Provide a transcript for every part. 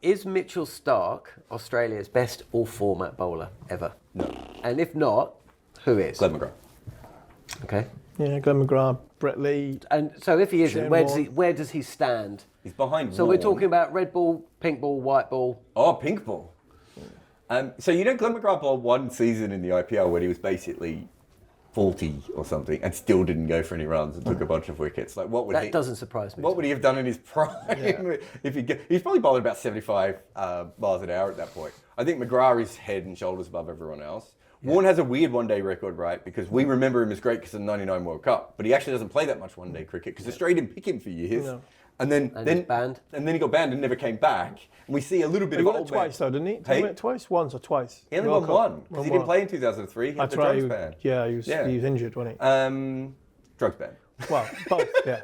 Is Mitchell Starc Australia's best all-format bowler ever? No. And if not, who is? Glenn McGrath. Okay. Yeah, Glenn McGrath, Brett Lee. And so if he isn't, Shane where does he stand? He's behind So Warne. we're talking about red ball, pink ball, white ball. Oh, pink ball. So Glenn McGrath bowled one season in the IPL when he was basically 40 or something and still didn't go for any runs and took a bunch of wickets. Like, what would That doesn't surprise me. What would he have done in his prime? Yeah. If he's probably bowling about 75 miles an hour at that point. I think McGrath is head and shoulders above everyone else. Yeah. Warne has a weird one-day record, right? Because we remember him as great because of the '99 World Cup, but he actually doesn't play that much one-day cricket because Australia didn't pick him for years. No. And then he's banned. And then he got banned and never came back. And we see a little bit He of won it twice, though, didn't he? Hey? He won it twice? Once or twice? He only won one because he didn't play in 2003. He had the drugs ban. Yeah, he was injured, wasn't he? Drugs ban. Well, both, yeah.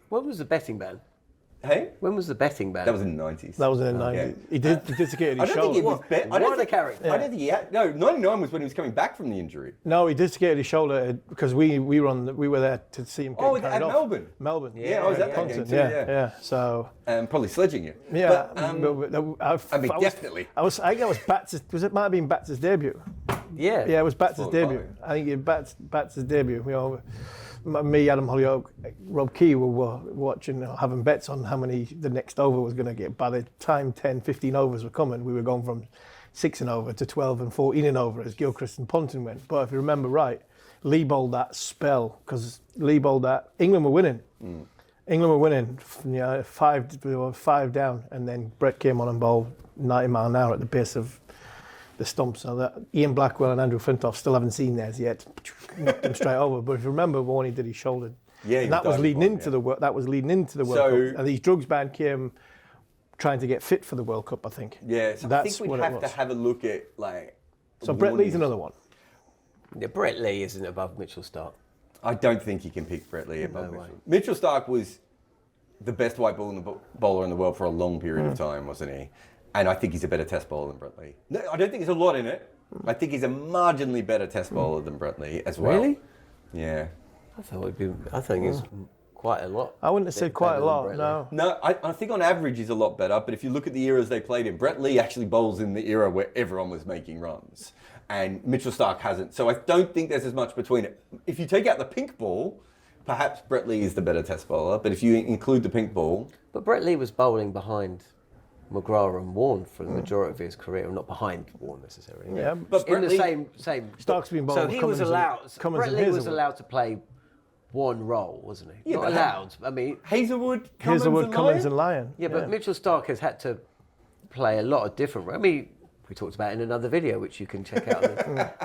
When was the betting ban? Hey? When was the betting ban? That was in the 90s. That was in the 90s. Yeah. He dislocated his I don't think he shoulder. was What are they carrying? I don't think he had. No, 99 was when he was coming back from the injury. No, he dislocated his shoulder because we were there to see him get Oh, carried at off. Melbourne. Melbourne. Yeah, I was at that game too. Yeah. So. Probably sledging you. Yeah, But, definitely. I think that was Bats'. It might have been Bats' debut. Yeah. Yeah, it was Bats' Well, debut. fine. I think it was Bats' debut. You know, me, Adam Hollyoak, Rob Key were watching, having bets on how many the next over was going to get. By the time 10, 15 overs were coming, we were going from 6 and over to 12 and 14 and over as Gilchrist and Ponting went. But if you remember right, Lee bowled that spell because Lee bowled that. England were winning. England were winning, five down, and then Brett came on and bowled 90 mile an hour at the base of the stumps. So that Ian Blackwell and Andrew Flintoff still haven't seen theirs yet. Knocked them straight over. But if you remember, Warney did his shoulder. Yeah, and that was leading into the World. That was leading into the World Cup. And these drugs ban came trying to get fit for the World Cup, I think. Yeah, so I think we'd have to have a look at So Brett Lee's another one. Yeah, Brett Lee isn't above Mitchell Starc. I don't think he can pick Brett Lee above No way. Mitchell. Mitchell Starc was the best white bowler in the world for a long period of time, wasn't he? And I think he's a better test bowler than Brett Lee. No, I don't think there's a lot in it. I think he's a marginally better test bowler than Brett Lee as well. Really? Yeah. I think it's quite a lot. I wouldn't have said quite a lot, no. No, I think on average he's a lot better, but if you look at the eras they played in, Brett Lee actually bowls in the era where everyone was making runs, and Mitchell Starc hasn't. So I don't think there's as much between it. If you take out the pink ball, perhaps Brett Lee is the better test bowler, but if you include the pink ball... But Brett Lee was bowling behind McGrath and Warne for the majority of his career, not behind Warne necessarily. Yeah, but in the Lee, same. Starc's been bowled So with he Cummins was allowed. and Brett Lee was Hazelwood. allowed to play one role, wasn't he? Yeah, not but allowed. I mean, Hazelwood, Cummins and Lyon. yeah, but Mitchell Starc has had to play a lot of different. I mean, we talked about it in another video, which you can check out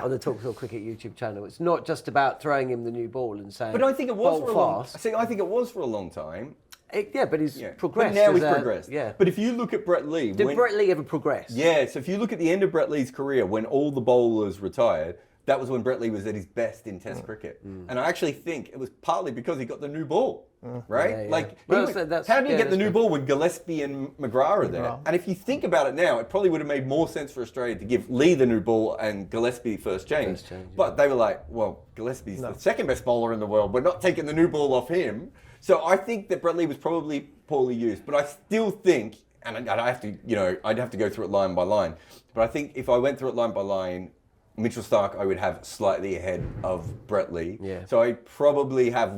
on the talkSPORT Cricket YouTube channel. It's not just about throwing him the new ball and saying. But I think it was bowl for a long. fast. See, I think it was for a long time. But he's progressed. But now as he's progressed. Yeah. But if you look at Brett Lee, Did Brett Lee ever progress? Yeah. So if you look at the end of Brett Lee's career, when all the bowlers retired, that was when Brett Lee was at his best in Test cricket. And I actually think it was partly because he got the new ball, right? Yeah, yeah. Like, Well, how do you get the new true. ball when Gillespie and McGrath are there? And if you think about it now, it probably would have made more sense for Australia to give Lee the new ball and Gillespie first change. But they were like, well, Gillespie's the second best bowler in the world. We're not taking the new ball off him. So I think that Brett Lee was probably poorly used, but I still think, and I have to, I'd have to go through it line by line. But I think if I went through it line by line, Mitchell Starc I would have slightly ahead of Brett Lee. Yeah. So I probably have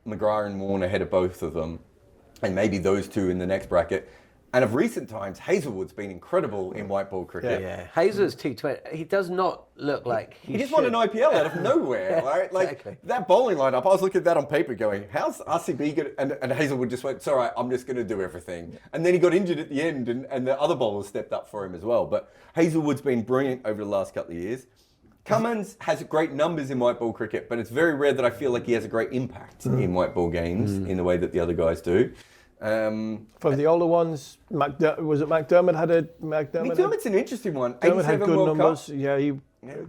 McGrath and Warne ahead of both of them, and maybe those two in the next bracket. And of recent times, Hazelwood's been incredible in white ball cricket. Yeah. Hazelwood's T20. He does not look like He just won an IPL out of nowhere, right? Like exactly. that bowling lineup, I was looking at that on paper going, how's RCB going to... And Hazelwood just went, it's all right, I'm just going to do everything. And then he got injured at the end and the other bowlers stepped up for him as well. But Hazelwood's been brilliant over the last couple of years. Cummins has great numbers in white ball cricket, but it's very rare that I feel like he has a great impact in white ball games in the way that the other guys do. For the older ones, was it McDermott had a... McDermott's an interesting one. McDermott had 87 good World numbers. Cup. Yeah, he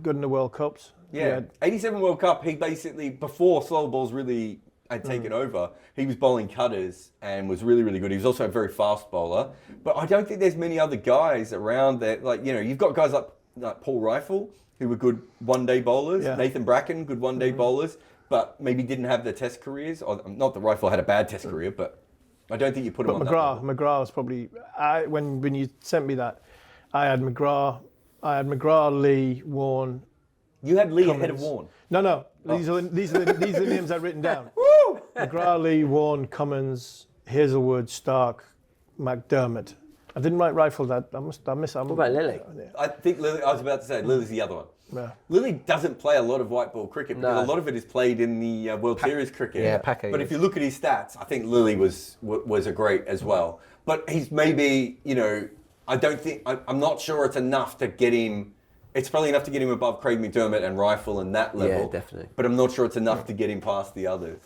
good in the World Cups. Yeah, 87 World Cup, he basically, before slow balls really had taken over, he was bowling cutters and was really, really good. He was also a very fast bowler. But I don't think there's many other guys around there. Like, you've got guys like Paul Rifle, who were good one-day bowlers. Yeah. Nathan Bracken, good one-day bowlers, but maybe didn't have the test careers. Or, not that Rifle had a bad test career, but I don't think you put him on McGrath was probably. When you sent me that, I had McGrath, Lee, Warne. You had Lee Cummins. ahead of Warne. No. Oh. These are the names I've written down. Woo! McGrath, Lee, Warne, Cummins, Hazelwood, Starc, McDermott. I didn't write Rifle. That I miss. What about Lily? I think Lily. I was about to say Lily's the other one. Yeah. Lily doesn't play a lot of white ball cricket because a lot of it is played in the World Series cricket. Yeah, Paco. But if you look at his stats, I think Lily was a great as well. But he's maybe, I don't think, I'm not sure it's enough to get him. It's probably enough to get him above Craig McDermott and Rifle and that level. Yeah, definitely. But I'm not sure it's enough to get him past the others.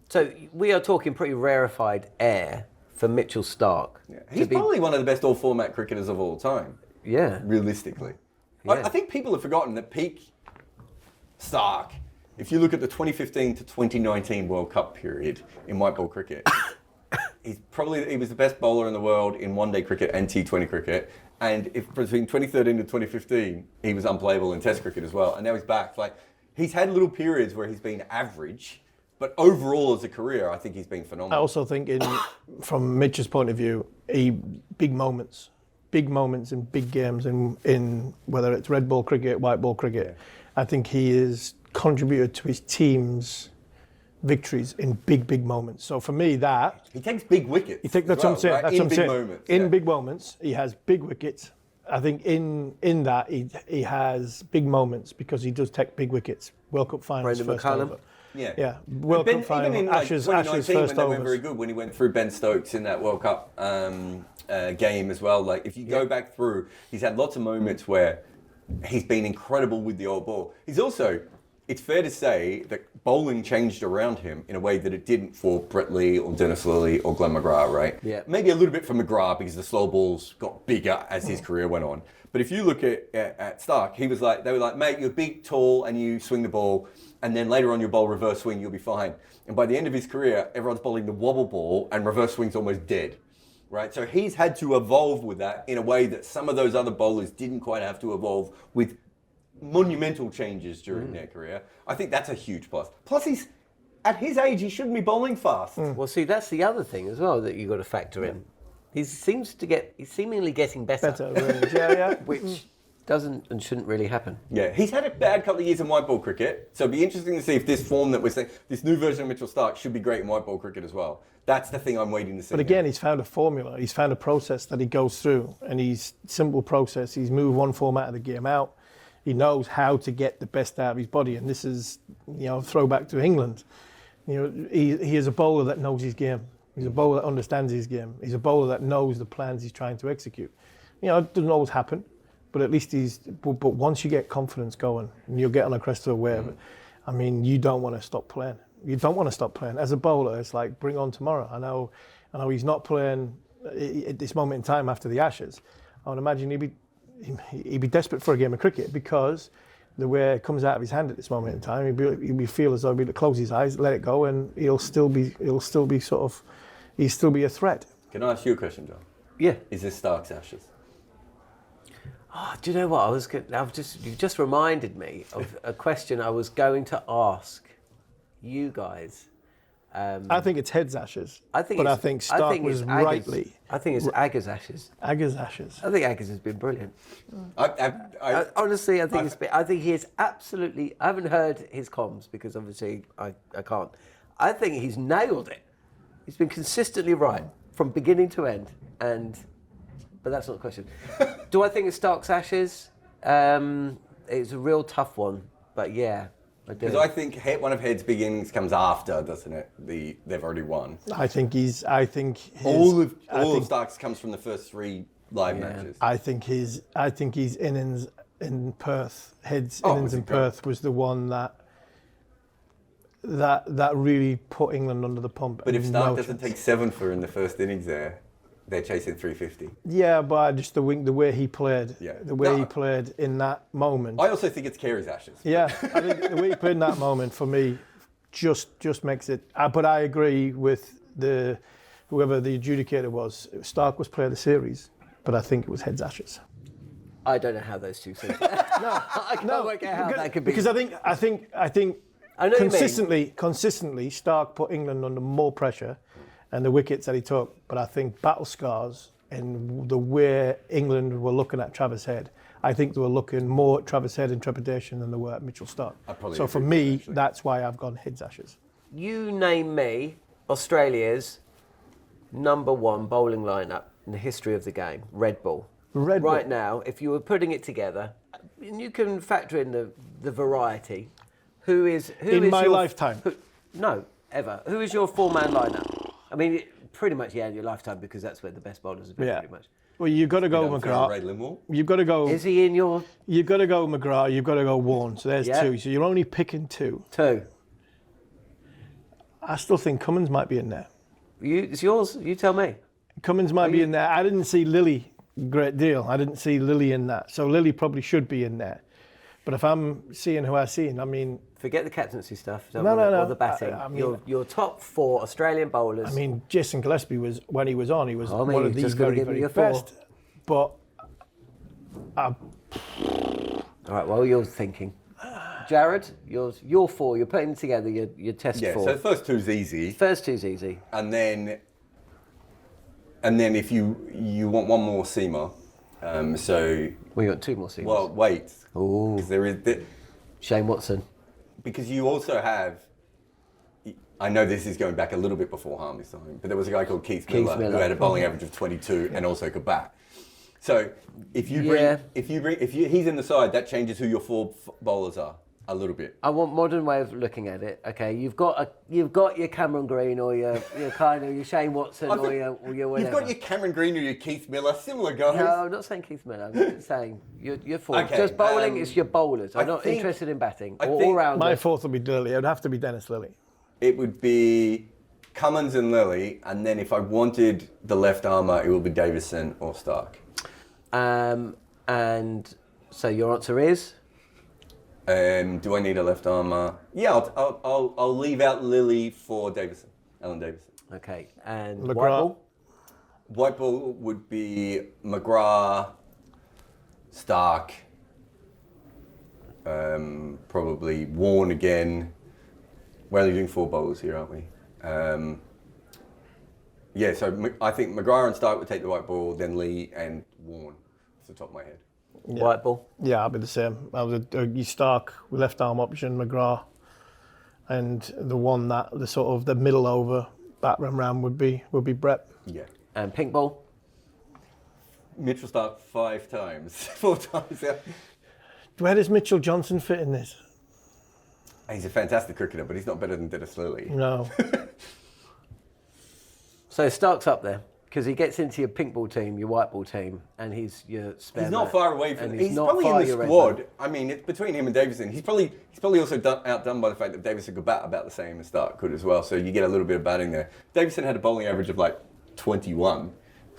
So we are talking pretty rarefied air for Mitchell Starc. Yeah. He's probably one of the best all-format cricketers of all time. Yeah. Realistically. Yeah. I think people have forgotten that peak Starc, if you look at the 2015 to 2019 World Cup period in white ball cricket, he was the best bowler in the world in one-day cricket and T20 cricket. And if between 2013 to 2015, he was unplayable in Test cricket as well. And now he's back. He's had little periods where he's been average, but overall as a career, I think he's been phenomenal. I also think, from Mitch's point of view, big moments in big games in whether it's red ball cricket, white ball cricket. I think he has contributed to his team's victories in big moments. So for me, he takes big wickets. That's what I'm saying. Right? That's what I'm saying. Moments, in big moments, he has big wickets. I think in that he has big moments because he does take big wickets. World Cup finals, Brendan first McCullum. over. Yeah. World Cup final, even in Ashes 2019 first when they went overs. very good, when he went through Ben Stokes in that World Cup game as well. If you go back through, he's had lots of moments where he's been incredible with the old ball. He's also, it's fair to say that bowling changed around him in a way that it didn't for Brett Lee or Dennis Lilly or Glenn McGrath, right? Yeah. Maybe a little bit for McGrath because the slow balls got bigger as his career went on. But if you look at Starc, they were like, mate, you're big, tall, and you swing the ball, and then later on you bowl reverse swing, you'll be fine. And by the end of his career, everyone's bowling the wobble ball, and reverse swing's almost dead, right? So he's had to evolve with that in a way that some of those other bowlers didn't quite have to evolve with monumental changes during their career. I think that's a huge plus. Plus, at his age, he shouldn't be bowling fast. Well, see, that's the other thing as well that you've got to factor in. He's seemingly getting better. Range. Yeah. Which doesn't and shouldn't really happen. Yeah, he's had a bad couple of years in white ball cricket, so it'd be interesting to see if this form that we're saying, this new version of Mitchell Starc should be great in white ball cricket as well. That's the thing I'm waiting to see. But again, he's found a formula. He's found a process that he goes through, and he's simple process. He's moved one format of the game out. He knows how to get the best out of his body, and this is, throwback to England. He is a bowler that knows his game. He's a bowler that understands his game. He's a bowler that knows the plans he's trying to execute. It doesn't always happen, but at least But once you get confidence going, and you'll get on a crest of a wave, you don't want to stop playing. You don't want to stop playing. As a bowler, it's like, bring on tomorrow. I know he's not playing at this moment in time after the Ashes. I would imagine he'd be desperate for a game of cricket because the way it comes out of his hand at this moment in time, he'd be feel as though he'd be to close his eyes, let it go, and he'll still be a threat. Can I ask you a question, John? Yeah. Is this Starc's Ashes? Oh, do you know what? You just reminded me of a question I was going to ask you guys. I think it's Head's Ashes. I think Starc was rightly. I think it's Agger's Ashes. Agger's Ashes. I think Agger's has been brilliant. Honestly, I think he is absolutely. I haven't heard his comms because obviously I can't. I think he's nailed it. He's been consistently right from beginning to end, but that's not the question. Do I think it's Starc's Ashes? It's a real tough one, but yeah. Because I think one of Head's big innings comes after, doesn't it? They've already won. I think all of Starc's comes from the first three live matches. I think his innings in Perth, Head's innings in Perth was the one that really put England under the pump. But if Starc doesn't take 7 for in the first innings they're chasing 350. Yeah, but just the way he played, he played in that moment. I also think it's Carey's Ashes. Yeah, I think the way he played in that moment for me just makes it. But I agree with whoever the adjudicator was. Starc was player of the series, but I think it was Head's Ashes. I don't know how those two things. I can't work out how that could be. Because I think I know consistently Starc put England under more pressure, and the wickets that he took, but I think battle scars and the way England were looking at Travis Head, I think they were looking more at Travis Head in trepidation than they were at Mitchell Starc. So for me, that's why I've gone Heads Ashes. You name me Australia's number one bowling lineup in the history of the game, red ball. Right now, if you were putting it together, and you can factor in the variety, who is in my lifetime? No, ever. Who is your four-man lineup? I mean, pretty much, yeah, in your lifetime, because that's where the best bowlers have been, pretty much. Well, you've got to go McGrath. You've got to go. Is he in your? You've got to go McGrath. You've got to go Warne. So there's two. So you're only picking two. I still think Cummins might be in there. It's yours. You tell me. Cummins might be in there. I didn't see Lily a great deal. I didn't see Lily in that. So Lily probably should be in there. But if I'm seeing who I've seen, I mean... Forget the captaincy stuff. No. Or the batting. I mean, your top four Australian bowlers. I mean, Jason Gillespie was, when he was on, he was one of the very, very best. But... All right, well, you're thinking. Jarrod, your four, you're putting together your test four. Yeah, so the first two's easy. And then if you want one more seamer, we got two more seamers. Well, wait. Ooh. Because there is... Shane Watson. Because you also have... I know this is going back a little bit before Harmison, but there was a guy called Keith Miller who had a bowling average of 22 and also could bat. So if he's in the side, that changes who your four bowlers are a little bit. I want modern way of looking at it. Okay, you've got your Cameron Green or your kind of your Shane Watson or your whatever. You've got your Cameron Green or your Keith Miller, similar guys. No, I'm not saying Keith Miller. I'm just saying your four. Okay, just bowling is your bowlers. I'm not interested in batting. All round. My fourth would be Lily. It would have to be Dennis Lilly. It would be Cummins and Lilly, and then if I wanted the left armour, it would be Davison or Starc. And so your answer is? Do I need a left armour? Yeah, I'll leave out Lilly for Davison, Alan Davison. Okay, and McGrath. white ball? White ball would be McGrath, Starc, probably Warne again. We're only doing four bowlers here, aren't we? Yeah, so I think McGrath and Starc would take the white ball, then Lee and Warne, off the top of my head. Yeah. White ball? Yeah, I'll be the same. I would Starc with left arm option, McGrath, and the one that the sort of the middle over backroom round would be Brett. Yeah. And pink ball? Mitchell Starc 5 times, 4 times. Yeah. Where does Mitchell Johnson fit in this? He's a fantastic cricketer, but he's not better than Dennis Lilly. No. So Stark's up there because he gets into your pink ball team, your white ball team, and he's your spare. He's not far away from. He's probably in the squad. I mean, it's between him and Davison. He's probably also outdone by the fact that Davison could bat about the same as Starc could as well. So you get a little bit of batting there. Davison had a bowling average of like 21,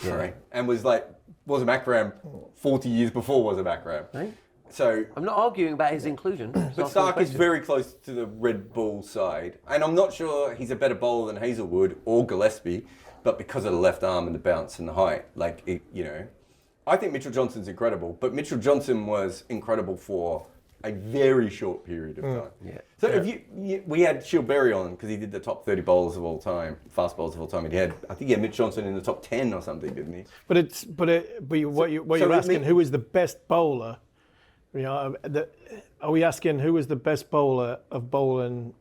right? And was a Macram 40 years before was a Macram. Right. So I'm not arguing about his inclusion. But Starc is very close to the red ball side, and I'm not sure he's a better bowler than Hazelwood or Gillespie, but because of the left arm and the bounce and the height, I think Mitchell Johnson's incredible. But Mitchell Johnson was incredible for a very short period of time. Yeah. So if we had Shield Berry on because he did the top 30 bowlers of all time, fast bowlers of all time. I think he had Mitch Johnson in the top 10 or something, didn't he? But what you're asking, who is the best bowler? You know, are we asking who was the best bowler of bowling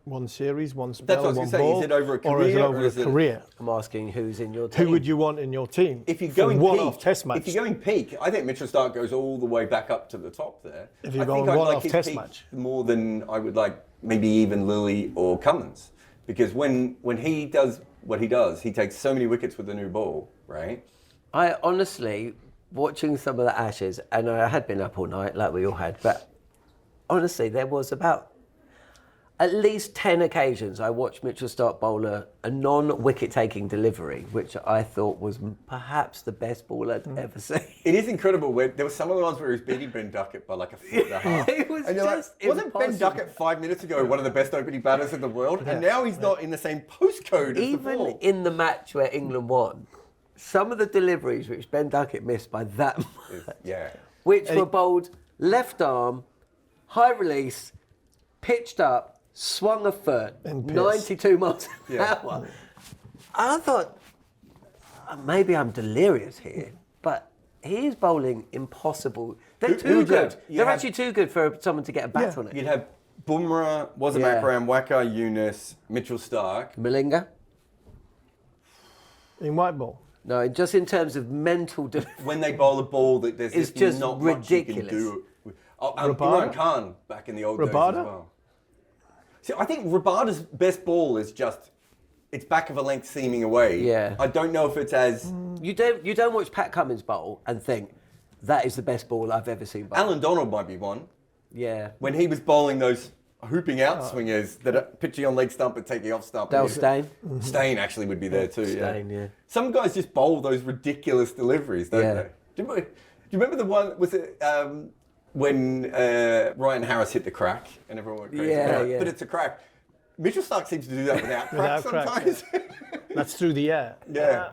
one series, one spell, That's what I was going to say. Is it over a career? Or is it over a career? I'm asking who's in your team. Who would you want in your team? If you're going one-off test match. If you're going peak, I think Mitchell Starc goes all the way back up to the top there. If you're going one-off test match. More than I would like maybe even Lilly or Cummins. Because when he does what he does, he takes so many wickets with the new ball, right? I honestly... watching some of the Ashes, and I had been up all night, like we all had, but honestly, there was about at least 10 occasions I watched Mitchell Starc bowler a non-wicket-taking delivery, which I thought was perhaps the best ball I'd ever seen. It is incredible. There were some of the ones where he was beating Ben Duckett by like a foot and a half. It was and wasn't Ben Duckett 5 minutes ago one of the best opening batters in the world? And now he's not in the same postcode as the ball. Even in the match where England won, some of the deliveries which Ben Duckett missed by that much, which were bowled left arm, high release, pitched up, swung a foot, And piss. 92 miles an hour. I thought, maybe I'm delirious here, but he is bowling impossible. They're too good. They're actually too good for someone to get a bat on it. You'd have Bumrah, Wazir Akram, Waqar Younis, Mitchell Starc. Malinga? In white ball. No, just in terms of mental delivery. When they bowl a ball, that there's It's just just not ridiculous. much you can do. Rabada? Imran Khan back in the old days as well. See, I think Rabada's best ball is just, it's back of a length seaming away. Yeah. I don't know if it's as... You don't watch Pat Cummins bowl and think, that is the best ball I've ever seen bowl. Alan Donald might be one. Yeah. When he was bowling those hooping out swingers that are pitching on leg stump and taking off stump. Dale Steyn. Steyn actually would be there too. Steyn, yeah. Some guys just bowl those ridiculous deliveries, don't they? Do you remember the one? Was it when Ryan Harris hit the crack and everyone went crazy? Yeah. But it's a crack. Mitchell Starc seems to do that without crack sometimes. That's through the air. Yeah.